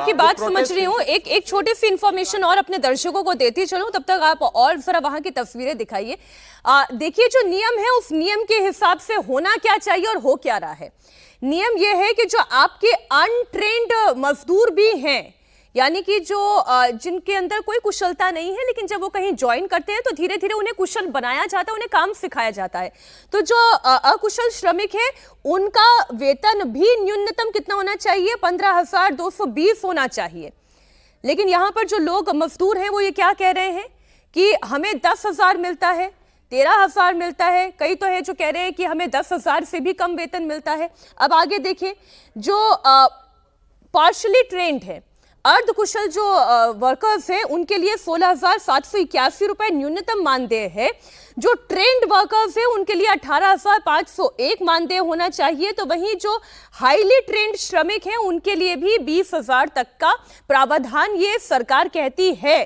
आपकी बात समझ रही हूँ। एक छोटी सी इंफॉर्मेशन और अपने दर्शकों को देती चलूं, तब तक आप और जरा वहां की तस्वीरें दिखाइए। देखिए, जो नियम है उस नियम के हिसाब से होना क्या चाहिए और हो क्या रहा है। नियम यह है कि जो आपके अनट्रेंड मजदूर भी हैं, यानी कि जो जिनके अंदर कोई कुशलता नहीं है, लेकिन जब वो कहीं ज्वाइन करते हैं तो धीरे धीरे उन्हें कुशल बनाया जाता है, उन्हें काम सिखाया जाता है। तो जो अकुशल श्रमिक है उनका वेतन भी न्यूनतम कितना होना चाहिए? 15,220 होना चाहिए। लेकिन यहां पर जो लोग मजदूर हैं वो ये क्या कह रहे हैं कि हमें 10,000 मिलता है, 13,000 मिलता है। कई तो है जो कह रहे हैं कि हमें 10,000 से भी कम वेतन मिलता है। अब आगे देखिए, जो पार्शली ट्रेंड है, अर्ध कुशल जो वर्कर्स हैं उनके लिए 16,781 रुपए न्यूनतम मानदेय है। जो ट्रेंड वर्कर्स हैं उनके लिए 18,501 मानदेय होना चाहिए। तो वहीं जो हाईली ट्रेंड श्रमिक हैं उनके लिए भी 20,000 तक का प्रावधान ये सरकार कहती है।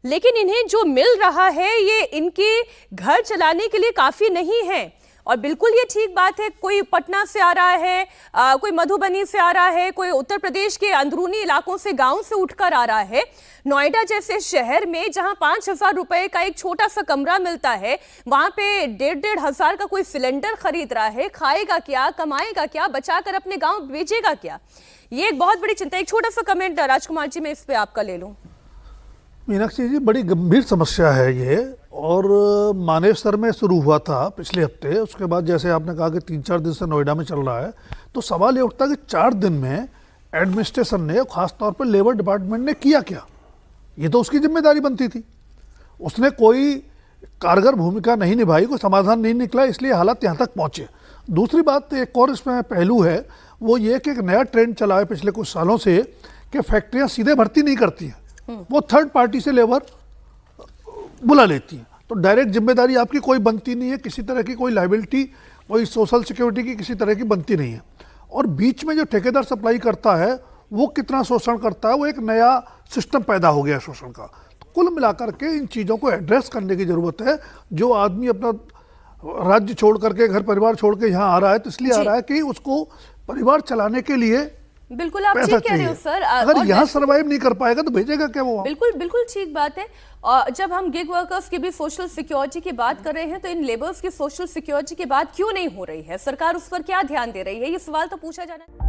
लेकिन इन्हें जो मिल रहा है ये इनके घर चलाने के लिए काफी नहीं है। और बिल्कुल ये ठीक बात है, कोई पटना से आ रहा है, कोई मधुबनी से आ रहा है, कोई उत्तर प्रदेश के अंदरूनी इलाकों से, गांव से उठकर आ रहा है। नोएडा जैसे शहर में जहां 5,000 रुपए का एक छोटा सा कमरा मिलता है, वहां पे 1,500 का कोई सिलेंडर खरीद रहा है। खाएगा क्या, कमाएगा क्या, बचाकर अपने गाँव भेजेगा क्या? ये एक बहुत बड़ी चिंता। एक छोटा सा कमेंट राजकुमार जी मैं इस पे आपका ले लूं। मीनाक्षी जी, बड़ी गंभीर समस्या है ये, और मानेसर में शुरू हुआ था पिछले हफ्ते। उसके बाद जैसे आपने कहा कि 3-4 दिन से नोएडा में चल रहा है, तो सवाल ये उठता है कि 4 दिन में एडमिनिस्ट्रेशन ने, खासतौर पर लेबर डिपार्टमेंट ने किया क्या? ये तो उसकी जिम्मेदारी बनती थी। उसने कोई कारगर भूमिका नहीं निभाई, कोई समाधान नहीं निकला, इसलिए हालात यहाँ तक पहुँचे। दूसरी बात, एक और इसमें पहलू है, वो ये कि एक नया ट्रेंड चला है पिछले कुछ सालों से कि फैक्ट्रियाँ सीधे भर्ती नहीं करती हैं, वो थर्ड पार्टी से लेबर बुला लेती हैं। तो डायरेक्ट जिम्मेदारी आपकी कोई बनती नहीं है, किसी तरह की कोई लायबिलिटी, कोई सोशल सिक्योरिटी की किसी तरह की बनती नहीं है। और बीच में जो ठेकेदार सप्लाई करता है वो कितना शोषण करता है, वो एक नया सिस्टम पैदा हो गया शोषण का। तो कुल मिलाकर के इन चीज़ों को एड्रेस करने की ज़रूरत है। जो आदमी अपना राज्य छोड़ करके, घर परिवार छोड़ के यहाँ आ रहा है, तो इसलिए आ रहा है कि उसको परिवार चलाने के लिए बिल्कुल आप ठीक कह रहे हो सर। अगर यहाँ सर्वाइव नहीं कर पाएगा तो भेजेगा क्या वो? बिल्कुल बिल्कुल ठीक बात है। और जब हम गिग वर्कर्स की भी सोशल सिक्योरिटी की बात कर रहे हैं, तो इन लेबर्स की सोशल सिक्योरिटी की बात क्यों नहीं हो रही है? सरकार उस पर क्या ध्यान दे रही है? ये सवाल तो पूछा जाना है।